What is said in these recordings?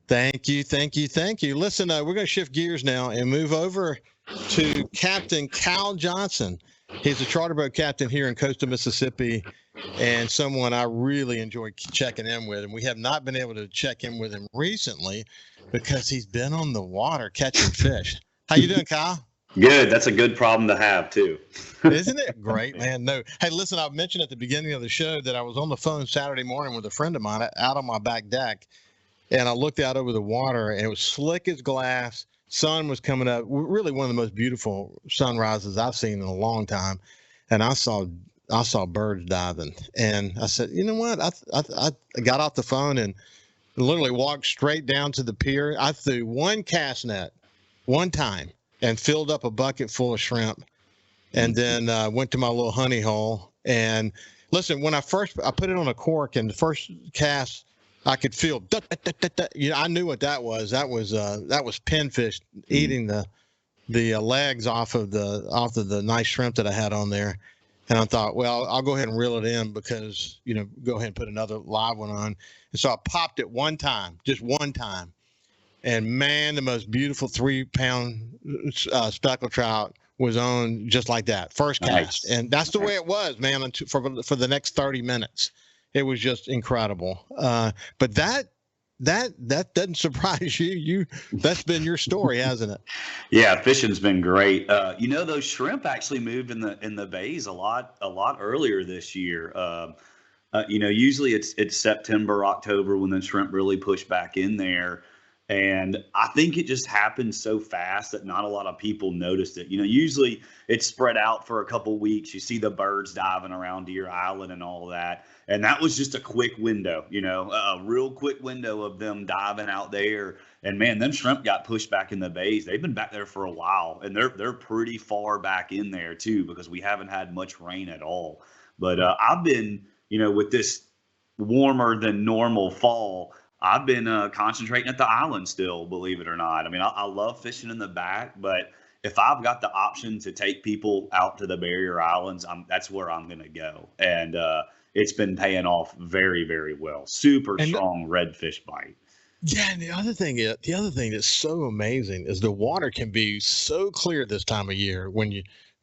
Thank you, thank you, thank you. Listen, we're going to shift gears now and move over to Captain Cal Johnson. He's a charter boat captain here in coastal Mississippi, and someone I really enjoy checking in with. And we have not been able to check in with him recently because he's been on the water catching fish. How you doing, Kyle? Good. That's a good problem to have, too. Isn't it great, man? No. Hey, listen, I mentioned at the beginning of the show that I was on the phone Saturday morning with a friend of mine out on my back deck, and I looked out over the water, and it was slick as glass. Sun was coming up. Really one of the most beautiful sunrises I've seen in a long time. And I saw birds diving. And I said, you know what? I got off the phone and literally walked straight down to the pier. I threw one cast net one time and filled up a bucket full of shrimp. And then went to my little honey hole. And listen, when I put it on a cork, and the first cast, I could feel, you know, I knew what that was. That was pinfish eating the legs off of the nice shrimp that I had on there. And I thought, well, I'll go ahead and reel it in because, you know, go ahead and put another live one on. And so I popped it just one time. And man, the most beautiful 3-pound speckled trout was on just like that, first cast. Nice. And that's the way it was, man, for the next 30 minutes. It was just incredible. But that doesn't surprise you. That's been your story, hasn't it? Yeah, fishing's been great. You know, those shrimp actually moved in the bays a lot earlier this year. You know, usually it's September, October when the shrimp really push back in there. And I think it just happened so fast that not a lot of people noticed it. You know, usually it's spread out for a couple weeks. You see the birds diving around Deer Island and all that. And that was just a quick window, you know, a real quick window of them diving out there. And man, them shrimp got pushed back in the bays. They've been back there for a while, and they're pretty far back in there too, because we haven't had much rain at all. But I've been, you know, with this warmer than normal fall, I've been concentrating at the island still, believe it or not. I mean, I love fishing in the back, but if I've got the option to take people out to the barrier islands, that's where I'm going to go. And it's been paying off very, very well. Super strong redfish bite. Yeah, and the other thing that's so amazing is the water can be so clear this time of year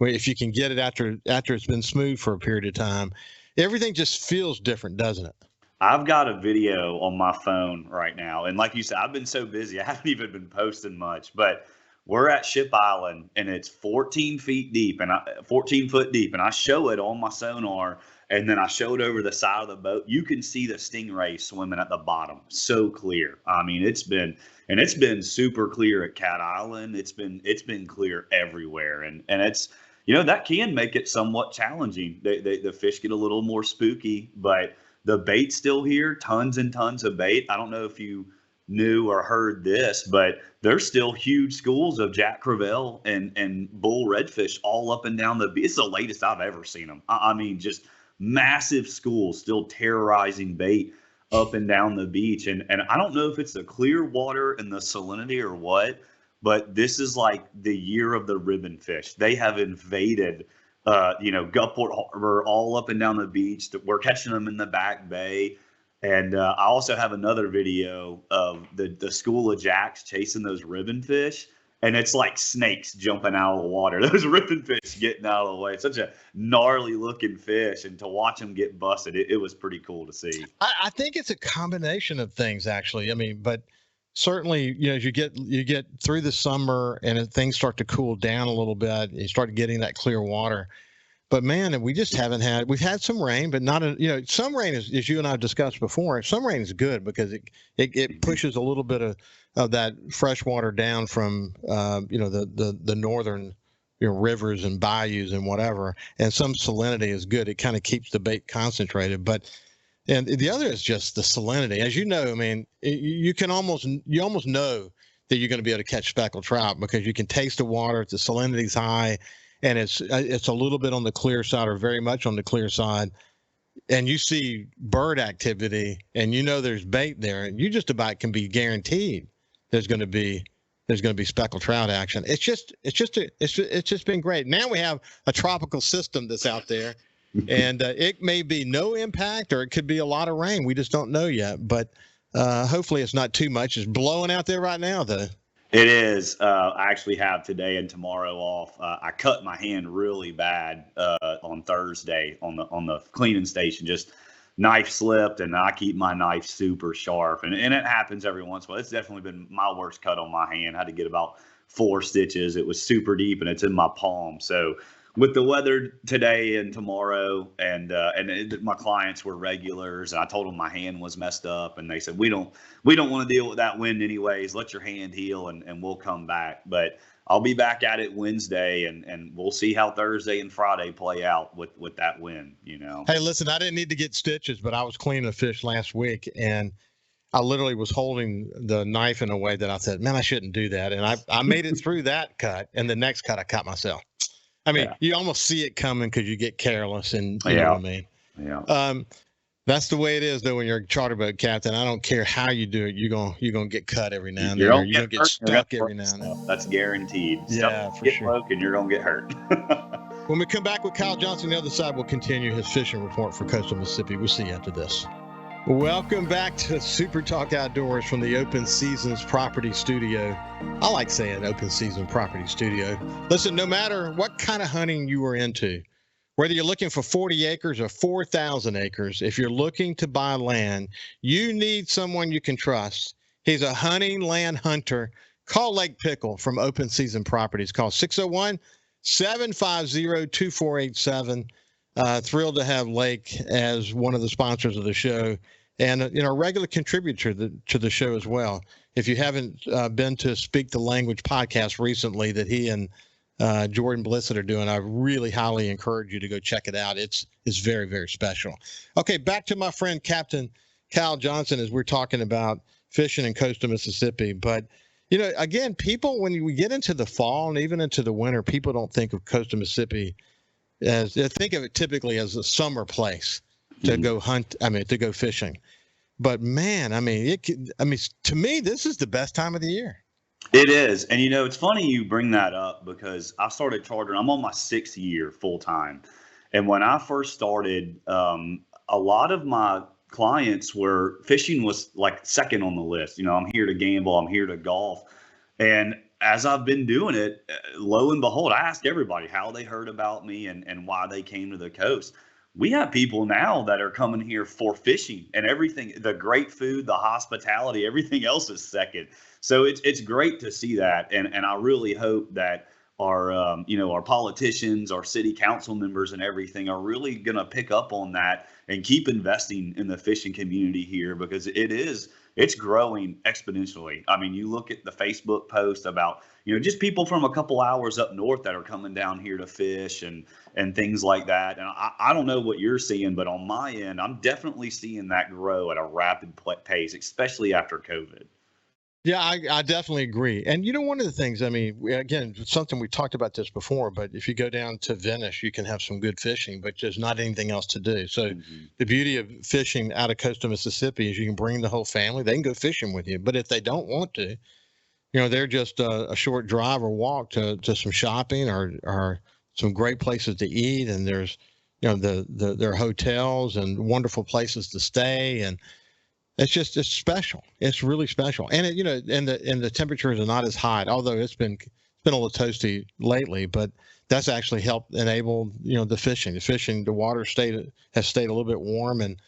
if you can get it after it's been smooth for a period of time. Everything just feels different, doesn't it? I've got a video on my phone right now. And like you said, I've been so busy, I haven't even been posting much. But we're at Ship Island, and it's 14 foot deep, and I show it on my sonar, and then I show it over the side of the boat. You can see the stingray swimming at the bottom. So clear. I mean, it's been super clear at Cat Island. It's been clear everywhere. And it's, you know, that can make it somewhat challenging. The fish get a little more spooky, but the bait's still here, tons and tons of bait. I don't know if you knew or heard this, but there's still huge schools of Jack Crevalle and bull redfish all up and down the beach. It's the latest I've ever seen them. I mean, just massive schools still terrorizing bait up and down the beach. And I don't know if it's the clear water and the salinity or what, but this is like the year of the ribbon fish. They have invaded Gulfport Harbor, all up and down the beach. We're catching them in the back bay. And I also have another video of the school of jacks chasing those ribbon fish. And it's like snakes jumping out of the water. Those ribbon fish getting out of the way. It's such a gnarly looking fish. And to watch them get busted, it was pretty cool to see. I think it's a combination of things, actually. I mean, but certainly, you know, as you get through the summer and things start to cool down a little bit, you start getting that clear water. But man, we've had some rain, but not some rain is, as you and I discussed before, some rain is good because it pushes a little bit of that fresh water down from the northern rivers and bayous and whatever, and some salinity is good. It kind of keeps the bait concentrated, and the other is just the salinity. As you know, I mean, you almost know that you're going to be able to catch speckled trout because you can taste the water. The salinity's high, and it's a little bit on the clear side or very much on the clear side. And you see bird activity, and you know there's bait there, and you just about can be guaranteed there's going to be speckled trout action. It's just been great. Now we have a tropical system that's out there. And it may be no impact or it could be a lot of rain. We just don't know yet. But Hopefully it's not too much. It's blowing out there right now, though. It is. I actually have today and tomorrow off. I cut my hand really bad on Thursday on the cleaning station. Just knife slipped, and I keep my knife super sharp. And it happens every once in a while. It's definitely been my worst cut on my hand. I had to get about 4 stitches. It was super deep, and it's in my palm. So with the weather today and tomorrow, and my clients were regulars, and I told them my hand was messed up, and they said we don't want to deal with that wind anyways. Let your hand heal, and we'll come back. But I'll be back at it Wednesday, and we'll see how Thursday and Friday play out with that wind. Hey, listen, I didn't need to get stitches, but I was cleaning a fish last week, and I literally was holding the knife in a way that I said, man, I shouldn't do that. And I made it through that cut, and the next cut I cut myself. I mean, you almost see it coming because you get careless, and you know what I mean? Yeah. That's the way it is, though, when you're a charter boat captain. I don't care how you do it. You're gonna get cut every now and then. You're gonna get stuck every now and then. That's guaranteed. Yeah, for sure. Broken, you're gonna get hurt. When we come back with Kyle Johnson on the other side, we'll continue his fishing report for coastal Mississippi. We'll see you after this. Welcome back to Super Talk Outdoors from the Open Seasons Property Studio. I like saying Open Season Property Studio. Listen, no matter what kind of hunting you are into, whether you're looking for 40 acres or 4,000 acres, if you're looking to buy land, you need someone you can trust. He's a hunting land hunter. Call Lake Pickle from Open Season Properties. Call 601-750-2487. Thrilled to have Lake as one of the sponsors of the show, and a regular contributor to the show as well. If you haven't been to Speak the Language podcast recently that he and Jordan Blissett are doing, I really highly encourage you to go check it out. It's very, very special. Okay, back to my friend Captain Kyle Johnson as we're talking about fishing in coastal Mississippi. But again, people, when we get into the fall and even into the winter, people don't think of coastal Mississippi as they think of it typically as a summer place to go hunt. I mean, to go fishing. But man, to me, this is the best time of the year. It is. And it's funny you bring that up because I started chartering. I'm on my 6th year full time. And when I first started, a lot of my clients were fishing was like second on the list. I'm here to gamble, I'm here to golf. And as I've been doing it, lo and behold, I ask everybody how they heard about me and why they came to the coast. We have people now that are coming here for fishing, and everything, the great food, the hospitality, everything else is second. So it's great to see that. And I really hope that our politicians, our city council members and everything are really going to pick up on that and keep investing in the fishing community here, because it's growing exponentially. I mean, you look at the Facebook post about, just people from a couple hours up north that are coming down here to fish and things like that. And I don't know what you're seeing, but on my end, I'm definitely seeing that grow at a rapid pace, especially after COVID. Yeah, I definitely agree. And one of the things, again, something we talked about this before, but if you go down to Venice, you can have some good fishing, but there's not anything else to do. So the beauty of fishing out of coastal Mississippi is you can bring the whole family. They can go fishing with you. But if they don't want to, they're just a short drive or walk to some shopping or some great places to eat. And there's, there are hotels and wonderful places to stay. And it's special. It's really special. And and the temperatures are not as hot, although it's been a little toasty lately, but that's actually helped enable, the fishing. The water has stayed a little bit warm, and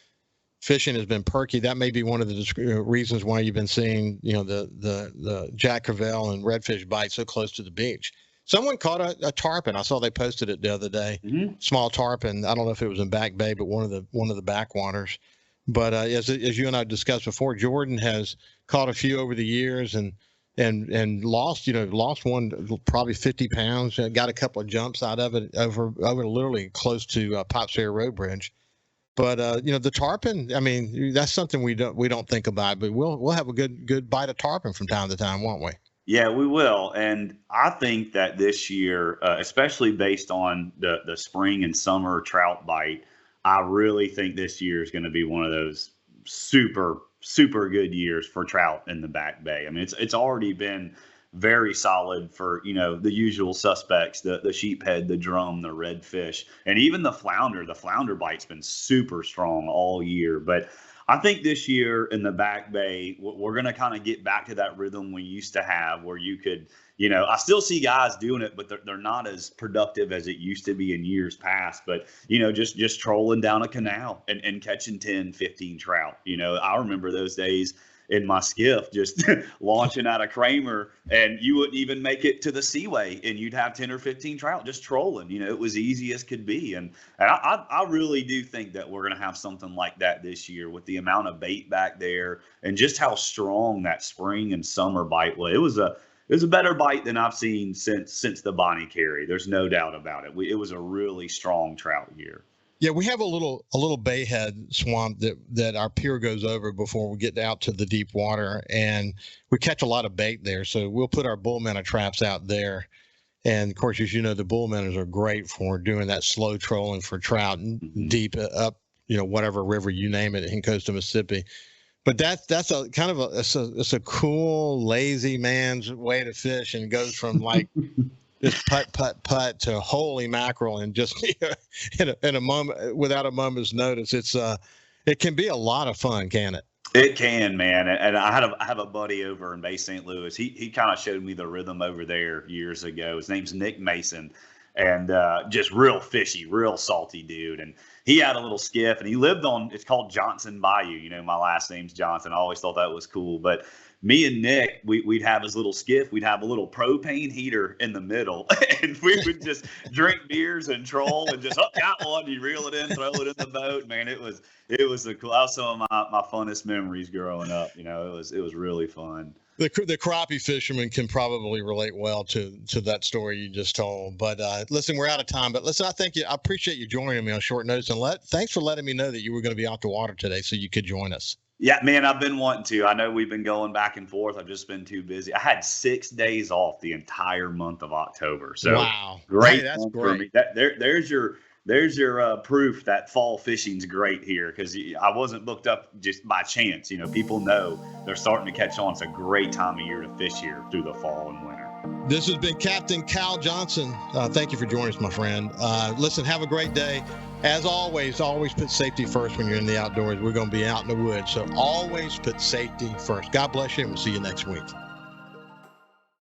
fishing has been perky. That may be one of the reasons why you've been seeing, the Jack Crevalle and redfish bite so close to the beach. Someone caught a tarpon. I saw they posted it the other day. Small tarpon. I don't know if it was in Back Bay, but one of the backwaters. But as you and I discussed before, Jordan has caught a few over the years and lost one probably 50 pounds. Got a couple of jumps out of it over literally close to Pops Ferry Road Bridge. But the tarpon, that's something we don't think about. But we'll have a good bite of tarpon from time to time, won't we? Yeah, we will. And I think that this year, especially based on the spring and summer trout bite, I really think this year is going to be one of those super, super good years for trout in the Back Bay. I mean, it's already been very solid for, the usual suspects, the sheephead, the drum, the redfish, and even the flounder. The flounder bite's been super strong all year. But I think this year in the Back Bay, we're going to kind of get back to that rhythm we used to have where you could, I still see guys doing it, but they're not as productive as it used to be in years past. But, just trolling down a canal and catching 10, 15 trout. I remember those days in my skiff, just launching out of Kramer, and you wouldn't even make it to the Seaway, and you'd have 10 or 15 trout just trolling. It was easy as could be. And I really do think that we're going to have something like that this year with the amount of bait back there and just how strong that spring and summer bite was. It was a better bite than I've seen since the Bonnie Carey. There's no doubt about it. It was a really strong trout year. Yeah, we have a little bayhead swamp that our pier goes over before we get out to the deep water, and we catch a lot of bait there. So we'll put our bull minnow traps out there, and of course, as you know, the bull minnows are great for doing that slow trolling for trout deep up, whatever river you name it in coastal Mississippi. But that's a kind of it's a cool lazy man's way to fish, and goes from like. Just putt to holy mackerel, and just in a moment, without a moment's notice. It can be a lot of fun, can it? It can, man. And I have a buddy over in Bay St. Louis. He kind of showed me the rhythm over there years ago. His name's Nick Mason, and just real fishy, real salty dude. And he had a little skiff, and he lived on. It's called Johnson Bayou. My last name's Johnson. I always thought that was cool, but. Me and Nick, we'd have his little skiff. We'd have a little propane heater in the middle, and we would just drink beers and troll and just got one. You reel it in, throw it in the boat. Man, it was the cool. That was some of my funnest memories growing up. It was really fun. The crappie fisherman can probably relate well to that story you just told. But listen, we're out of time. But listen, I appreciate you joining me on short notice, and thanks for letting me know that you were going to be out to water today, so you could join us. Yeah, man, I've been wanting to. I know we've been going back and forth. I've just been too busy. I had 6 days off the entire month of October. So wow, great, hey, that's great for me. There's your proof that fall fishing's great here, because I wasn't booked up just by chance. People know they're starting to catch on. It's a great time of year to fish here through the fall and winter. This has been Captain Cal Johnson. Thank you for joining us, my friend. Listen, have a great day. As always put safety first when you're in the outdoors. We're going to be out in the woods, so always put safety first. God bless you, and we'll see you next week.